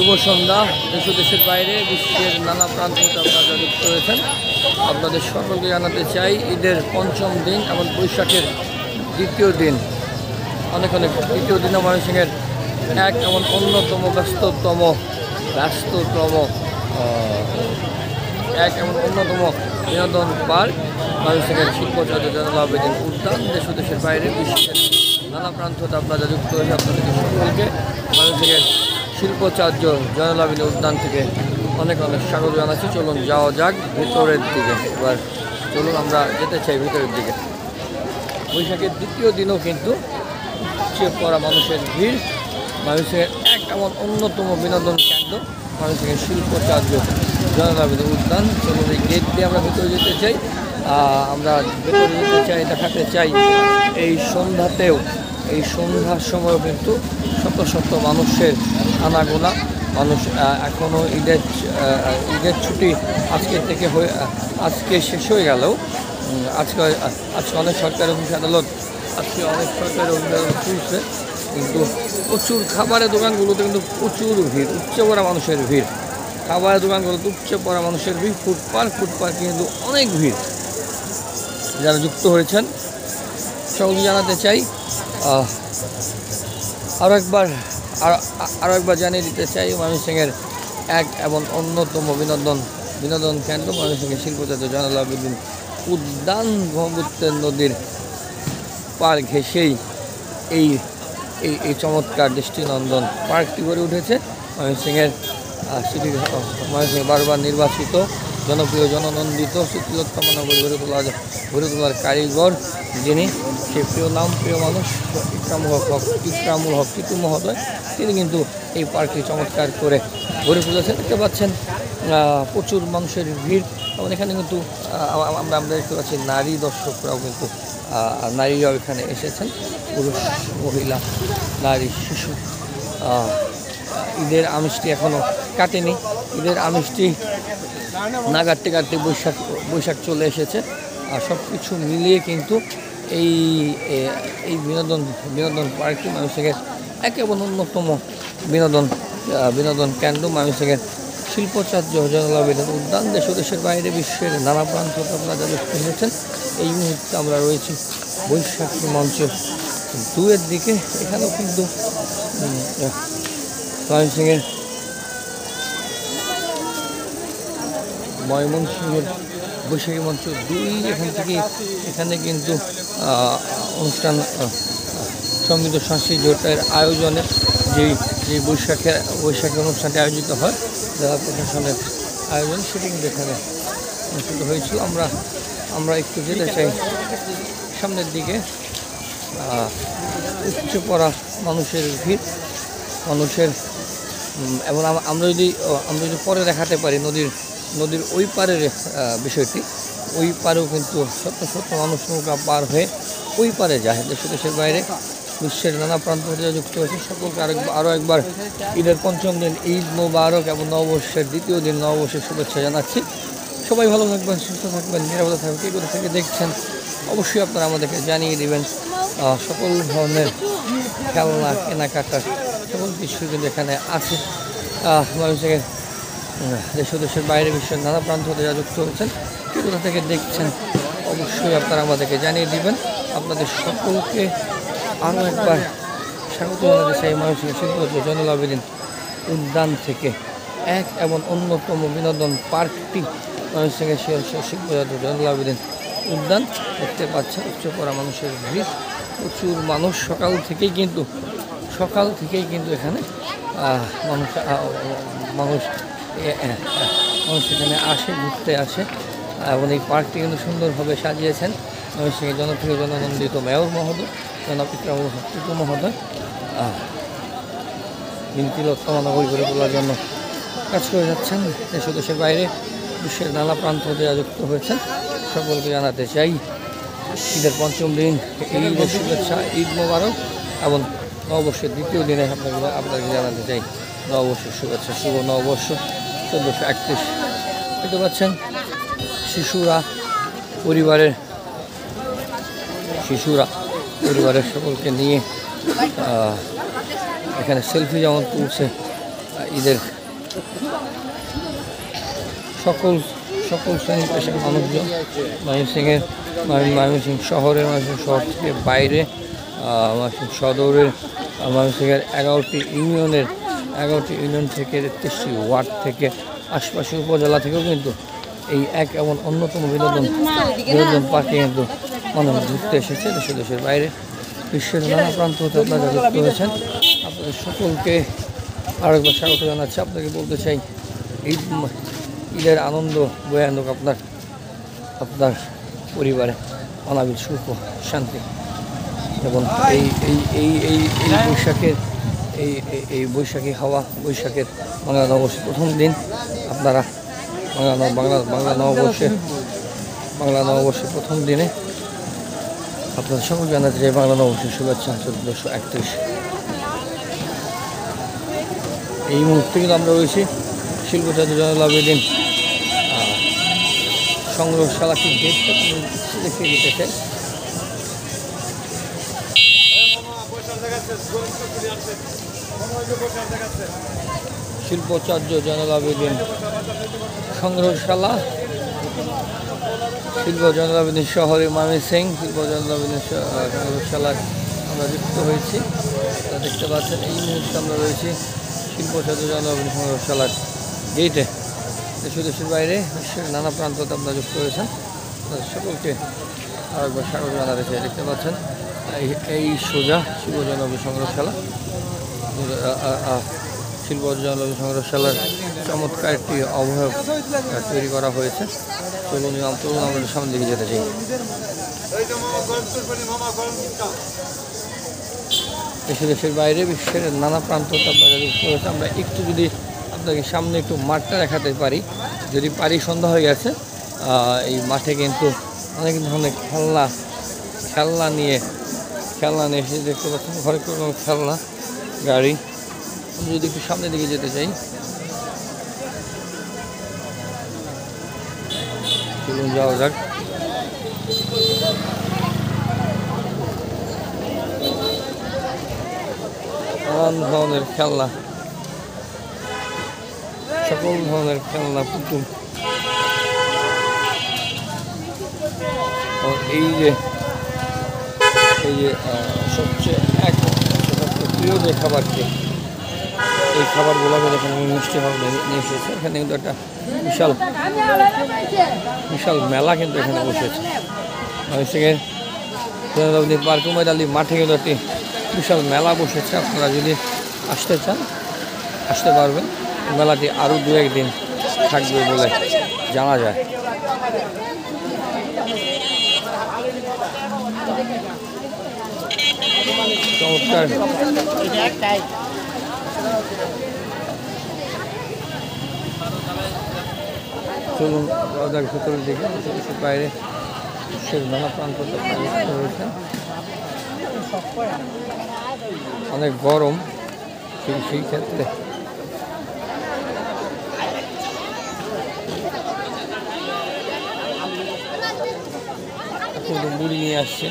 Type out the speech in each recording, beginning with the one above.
শুভ সন্ধ্যা। দেশ ও দেশের বাইরে বিশ্বের নানা প্রান্ত হতে আপনারা যুক্ত হয়েছেন। আপনাদের সকলকে জানাতে চাই ঈদের পঞ্চম দিন এবং বৈশাখের দ্বিতীয় দিন, অনেক দ্বিতীয় দিনে ময়মনসিংহের এক এমন অন্যতম ব্যস্ততম বিনোদন পার্ক ময়মনসিংহের শিল্পচার্য জয়নুল আবেদিন উদ্যান। দেশ ও দেশের বাইরে বিশ্বের নানা প্রান্ত হতে আপনারা যুক্ত হয়েছে। আপনাদেরকে সকলকে ময়মনসিংহের শিল্পচার্য জয়নুল আবেদিন উদ্যান থেকে অনেক স্বাগত জানাচ্ছি। চলুন যাওয়া যাক ভেতরের দিকে। এবার চলুন আমরা যেতে চাই ভেতরের দিকে। বৈশাখের দ্বিতীয় দিনও কিন্তু উপচে পড়া মানুষের ভিড়। ময়মনসিংহের এক এমন অন্যতম বিনোদন কেন্দ্র ময়মনসিংহের শিল্পচার্য জয়নুল আবেদিন উদ্যান। চলুন এই গেট দিয়ে আমরা ভেতরে যেতে চাই। আমরা ভেতরে যেতে চাই, দেখাতে চাই এই সন্ধ্যার সময়ও কিন্তু শত মানুষের আনাগোনা। মানুষ এখনও ঈদের ছুটি আজকে শেষ হয়ে গেলেও আজকে অনেক সরকারি অফিস আদালত খুলছে, কিন্তু প্রচুর খাবারের দোকানগুলোতে কিন্তু প্রচুর ভিড়, উপচে পড়া মানুষের ভিড়। খাবারের দোকানগুলোতে উপচে পড়া মানুষের ভিড়। ফুটপাথ কিন্তু অনেক ভিড়। যারা যুক্ত হয়েছেন সকলকে জানাতে চাই, আরও একবার জানিয়ে দিতে চাই ময়মনসিংহের এক এবং অন্যতম বিনোদন কেন্দ্র ময়মনসিংহের শিল্পচার্য জয়নুল আবেদিন উদ্যান। ব্রহ্মপুত্র নদীর পার ঘেঁষেই এই চমৎকার দৃষ্টিনন্দন পার্কটি গড়ে উঠেছে। ময়মনসিংহের বারবার নির্বাচিত জনপ্রিয় জননন্দিত স্মৃতিরত্তমা নগরী গড়ে তোলার কারিগর যিনি, সে প্রিয় মানুষ ইকরামুল হক টিটু মহোদয়, তিনি কিন্তু এই পার্কটি চমৎকার করে গড়ে তুলেছেন। দেখতে পাচ্ছেন প্রচুর মানুষের ভিড় এবং এখানে কিন্তু আমরা দেখতে পাচ্ছি নারী দর্শকরাও কিন্তু নারীরাও এখানে এসেছেন, পুরুষ মহিলা নারী শিশু। ঈদের আমিষটি এখনও কাটেনি। ঈদের আমিষটি না কাটতে বৈশাখ চলে এসেছে। আর সব কিছু মিলিয়ে কিন্তু এই বিনোদন পার্কটি ময়মনসিংহের একেবারে অন্যতম বিনোদন কেন্দ্র ময়মনসিংহের শিল্পচার্য জয়নুল আবেদিন উদ্যান। দেশ ও দেশের বাইরে বিশ্বের নানা প্রান্ত আপনারা যুক্ত হয়েছেন। এই মুহূর্তে আমরা রয়েছি বৈশাখী মঞ্চের 2-এর দিকে। এখানেও কিন্তু ময়মনসিংহের বৈশাখী মঞ্চ 2 এখানে কিন্তু অনুষ্ঠান সমৃদ্ধ সাংস্কৃতিক জোটের আয়োজনে যে বৈশাখী অনুষ্ঠানটি আয়োজিত হয়, জেলা প্রশাসনের আয়োজন, সেটি কিন্তু এখানে অনুষ্ঠিত হয়েছিল। আমরা একটু যেতে চাই সামনের দিকে। উপচে পড়া মানুষের ভিড় এবং আমরা যদি পরে দেখাতে পারি নদীর ওই পারের বিষয়টি, ওই পারেও কিন্তু শত মানুষ নৌকা পার হয়ে ওই পারে যায়। দেশের বাইরে বিশ্বের নানা প্রান্ত থেকে যুক্ত হয়েছে। সকলকে আরও একবার ঈদের পঞ্চম দিন ঈদ মোবারক এবং নববর্ষের দ্বিতীয় দিন নববর্ষের শুভেচ্ছা জানাচ্ছি। সবাই ভালো থাকবেন, সুস্থ থাকবেন, নিরাপদে থাকবেন। কী করে থেকে দেখছেন অবশ্যই আপনারা আমাদেরকে জানিয়ে দেবেন। সকল ধরনের খেলনা কেনাকাটার সকল কিছু কিন্তু এখানে আছে। ময়মনসিংহের দেশের বাইরে বিশ্বের নানা প্রান্ত হতে যা যুক্ত হয়েছেন, কী কোথা থেকে দেখছেন অবশ্যই আপনারা আমাদেরকে জানিয়ে দিবেন। আপনাদের সকলকে আরও একবার স্বাগত জানাতে চাই ময়মনসিংহের শিল্পচার্য জয়নুল আবেদিন উদ্যান থেকে এক এবং অন্যতম বিনোদন পার্কটি ময়মনসিংহের শিল্পচার্য জয়নুল আবেদিন উদ্যান। দেখতে পাচ্ছেন উচ্চ পড়া মানুষের ভিড়, প্রচুর মানুষ সকাল থেকেই কিন্তু এখানে মানুষ এখানে ঘুরতে আসে এবং এই পার্কটি কিন্তু সুন্দরভাবে সাজিয়েছেন ময়মনসিংহের জনপ্রিয় জননন্দিত মেয়র মহোদয় জনাব ইকরামুল হক টিটু মহোদয়। স্মৃতিরত্তমা নগরী গড়ে তোলার জন্য কাজ করে যাচ্ছেন। দেশ ও দেশের বাইরে বিশ্বের নানা প্রান্ত হতে যুক্ত হয়েছেন। সকলকে জানাতে চাই ঈদের পঞ্চম দিন ঈদের শুভেচ্ছা, ঈদ মোবারক এবং নববর্ষের দ্বিতীয় দিনে আপনাকে জানাতে চাই নববর্ষের শুভেচ্ছা, শুভ নববর্ষ 1431। দেখতে পাচ্ছেন শিশুরা পরিবারের সকলকে নিয়ে এখানে সেলফি যেমন তুলছে, ঈদের সকল সকল শ্রেণী পেশার মানুষজন ময়মনসিংহ শহরের ময়মনসিংহ শহর থেকে বাইরে ময়মনসিংহ সদরের ময়মনসিংহের 11টি ইউনিয়ন থেকে 33টি ওয়ার্ড থেকে আশপাশের উপজেলা থেকেও কিন্তু এই এক এমন অন্যতম বিনোদন পার্কে কিন্তু মানুষ ঘুরতে এসেছে দেশের বাইরে বিশ্বের নানা প্রান্ত হতে আপনারা যুক্ত হয়েছেন। আপনাদের সকলকে আরেকবার স্বাগত জানাচ্ছি। আপনাকে বলতে চাই ঈদের আনন্দ বয়ে আনুক আপনার পরিবারে অনাবিল সুখ শান্তি এবং এই এই এই এই এই বৈশাখের এই বৈশাখী হাওয়া বৈশাখের বাংলা নববর্ষের প্রথম দিন আপনারা বাংলা নববর্ষের প্রথম দিনে আপনাদের সকল জানাতে চাই বাংলা নববর্ষের শুভেচ্ছা 1431। এই মুহূর্তে কিন্তু আমরা রয়েছি শিল্পচার্য জয়নুল আবেদিন সংগ্রহশালাটি গেটটা দেখিয়ে দিতে চাই। শিল্পচার্য জয়নুল আবেদিন সংগ্রহশালা শিল্প জয়নুল আবেদিন শহরে ময়মনসিংহ শিল্প জয়নুল আবেদিন সংগ্রহশালায় আমরা যুক্ত হয়েছি। দেখতে পাচ্ছেন এই মুহূর্তে আমরা রয়েছি শিল্পচার্য জয়নুল আবেদিন সংগ্রহশালার গেটে। দেশের বাইরে বিশ্বের নানা প্রান্ততে আপনারা যুক্ত হয়েছেন। সকলকে আরেকবার স্বাগত জানাতে চাই। দেখতে পাচ্ছেন এই সোজা শিল্প জয়নুল আবেদিন সংগ্রহশালা শিল্প জয়নুল আবেদিন সংগ্রহশালার চমৎকার একটি অবয়ব তৈরি করা হয়েছে। চলুন আমরা সামনে দিকে যেতে চাই। দেশের বাইরে বিশ্বের নানা প্রান্ততে আপনারা যুক্ত হয়েছে। আমরা একটু যদি আপনাকে সামনে একটু মাঠটা দেখাতে পারি, যদি পারি সন্ধ্যা হয়ে গেছে। এই মাঠে কিন্তু অনেক ধরনের খেলনা নিয়ে এসে দেখতে পাচ্ছেন ঘরে কোনো খেলনা গাড়ি। আমি যদি একটু সামনের দিকে যেতে চাই, চলুন যাওয়া যাক। নানান ধরনের খেলনা, সকল ধরনের খেলনা পুতুল। এই যে সবচেয়ে প্রিয় যে খাবারটি, এই খাবারগুলোকে এখানে মিষ্টি ভাবে নিয়ে এসেছে। এখানে কিন্তু একটা বিশাল মেলা কিন্তু এখানে বসেছে। ময়মনসিংহের জয়নুল আবেদিন পার্ক উমেদ আলী মাঠে কিন্তু একটি বিশাল মেলা বসেছে। আপনারা যদি আসতে চান আসতে পারবেন। মেলাটি আরও 2-1 দিন থাকবে বলে জানা যায়। চমৎকার চলুন ভেতরের দিকে। দেশের বাইরে বিশ্বের নানা প্রান্ত হয়েছে। অনেক গরম সেই ক্ষেত্রে মুড়ি নিয়ে আসছে।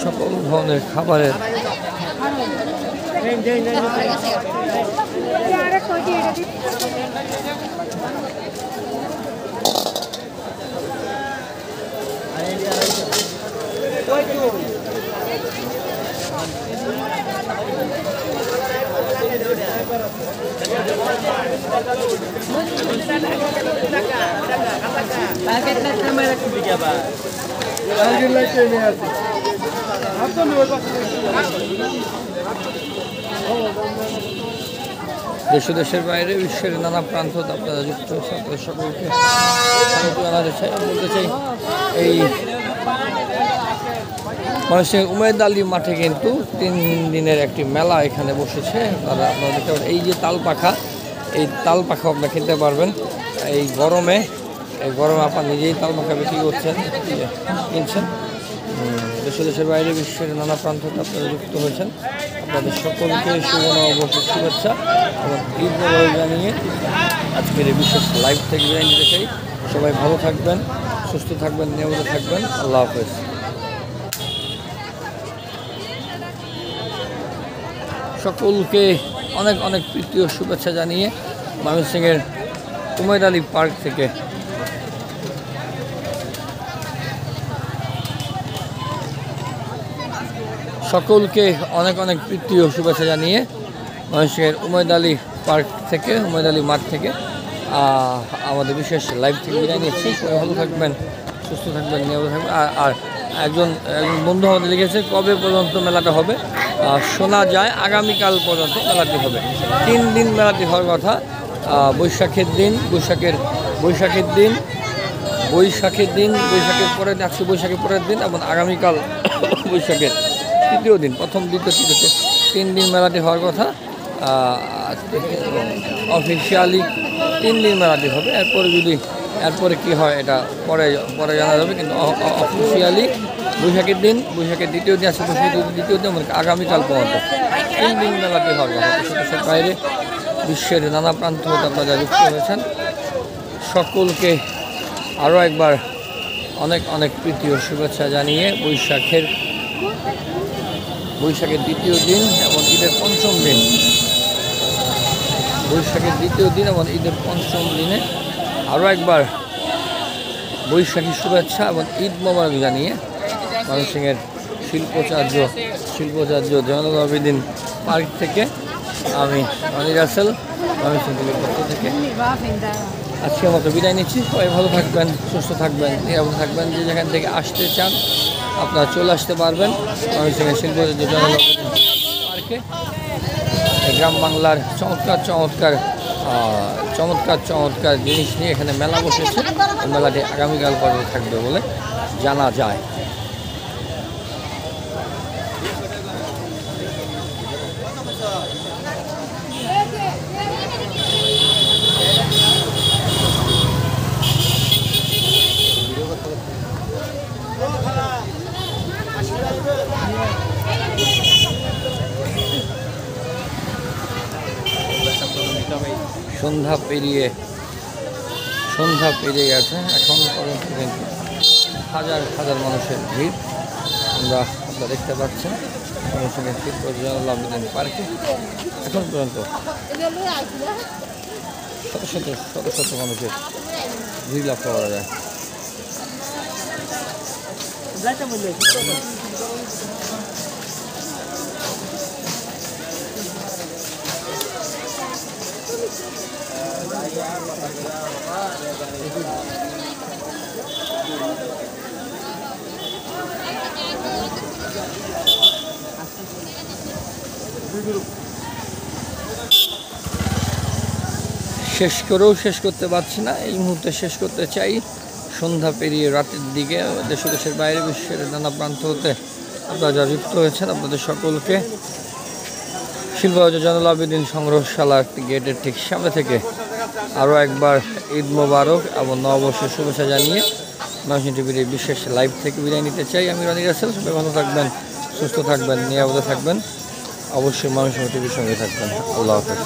সকল ধরনের খাবারের দেশের বাইরে বিশ্বের নানা প্রান্ত আপনারা যুক্ত হয়েছে। আপনাদের সকলকে বলতে চাই এই ময়মনসিংহ উমেদ আলী মাঠে কিন্তু 3 দিনের একটি মেলা এখানে বসেছে। আপনারা দেখতে পাবেন এই যে এই তাল পাখা আপনারা খেতে পারবেন। এই গরমে আপনার নিজেই তাল পাখা বিক্রি কিনছেন। দেশের বাইরে বিশ্বের নানা প্রান্ত আপনারা যুক্ত হয়েছেন। আপনাদের সকলকে শুভ নববর্ষের শুভেচ্ছা এবং ঈদ মোবারক জানিয়ে আজকের এই বিশেষ লাইভ থেকে বিদায় নিতে চাই। সবাই ভালো থাকবেন, সুস্থ থাকবেন, নিরাপদে থাকবেন। আল্লাহ হাফেজ। সকলকে অনেক অনেক প্রীতি ও শুভেচ্ছা জানিয়ে ময়মনসিংহের উমেদ আলী পার্ক থেকে সকলকে অনেক অনেক প্রীতি ও শুভেচ্ছা জানিয়ে ময়মনসিংহের উমেদ আলী পার্ক থেকে, উমেদ আলী মাঠ থেকে আমাদের বিশেষ লাইভ থেকে বিদায় নিচ্ছি। সবাই ভালো থাকবেন, সুস্থ থাকবেন, নিরাপদে থাকবেন। আর একজন বন্ধু আমাদের লিখেছে কবে পর্যন্ত মেলাটা হবে। শোনা যায় আগামীকাল পর্যন্ত মেলাটি হবে। 3 দিন মেলাটি হওয়ার কথা। বৈশাখের দিন, বৈশাখের দিন, বৈশাখের পরের দিন, আজকে বৈশাখের পরের দিন এবং আগামীকাল বৈশাখের 3য় দিন, প্রথম, দ্বিতীয়, তৃতীয় 3 দিন মেলাটি হওয়ার কথা। অফিসিয়ালি 3 দিন মেলাটি হবে। এরপরে কী হয় এটা পরে জানা যাবে, কিন্তু অফিসিয়ালি বৈশাখের দিন, বৈশাখের 2য় দিন, আছে বৈশাখের 2য় দিন, মানে আগামীকাল পর্যন্ত 3 দিন মেলাটি হওয়ার কথা। দেশের বাইরে বিশ্বের নানা প্রান্ত হতে আপনারা যুক্ত হয়েছেন, সকলকে আরও একবার অনেক অনেক প্রীতি ও শুভেচ্ছা জানিয়ে বৈশাখের 2য় দিন এবং ঈদের 5ম দিন, বৈশাখের 2য় দিন এবং ঈদের 5ম দিনে আরও একবার বৈশাখী শুভেচ্ছা এবং ঈদ মোবারক জানিয়ে ময়মনসিংহের শিল্পাচার্য জয়নুল আবেদিন পার্ক থেকে আমি রনি রাসেল, ময়মনসিংহ টিভির পক্ষ থেকে আজকে মতো বিদায় নিচ্ছি। সবাই ভালো থাকবেন, সুস্থ থাকবেন, নিরাপদ থাকবেন। যে যেখান থেকে আসতে চান আপনারা চলে আসতে পারবেন ময়মনসিংহের শিল্পাচার্য জয়নুল আবেদিন পার্কে। গ্রাম বাংলার চমৎকার জিনিস নিয়ে এখানে মেলা বসেছে। এই মেলাটি আগামীকাল পর্যন্ত থাকবে বলে জানা যায়। সন্ধ্যা পেরিয়ে গেছে, এখন পর্যন্ত কিন্তু হাজার মানুষের ভিড় আপনারা দেখতে পাচ্ছেন ময়মনসিংহের শিল্পাচার্য জয়নুল আবেদিন পার্কে। এখন পর্যন্ত শত মানুষের ভিড় লক্ষ্য করা যায়। শেষ করতে পারছি না, এই মুহূর্তে শেষ করতে চাই। সন্ধ্যা পেরিয়ে রাতের দিকে দেশের বাইরে বিশ্বের নানা প্রান্ত হতে আপনারা যারা যুক্ত হয়েছেন আপনাদের সকলকে শিল্পাচার্য জয়নুল আবেদিন সংগ্রহশালার গেটের ঠিক সামনে থেকে আরও একবার ঈদ মোবারক এবং নববর্ষের শুভেচ্ছা জানিয়ে ময়মনসিংহ টিভির এই বিশেষ লাইভ থেকে বিদায় নিতে চাই। আমি রনি রাসেল। সবাই ভালো থাকবেন, সুস্থ থাকবেন, নিরাপদে থাকবেন, অবশ্যই ময়মনসিংহ টিভির সঙ্গে থাকবেন। আল্লাহ হাফেজ।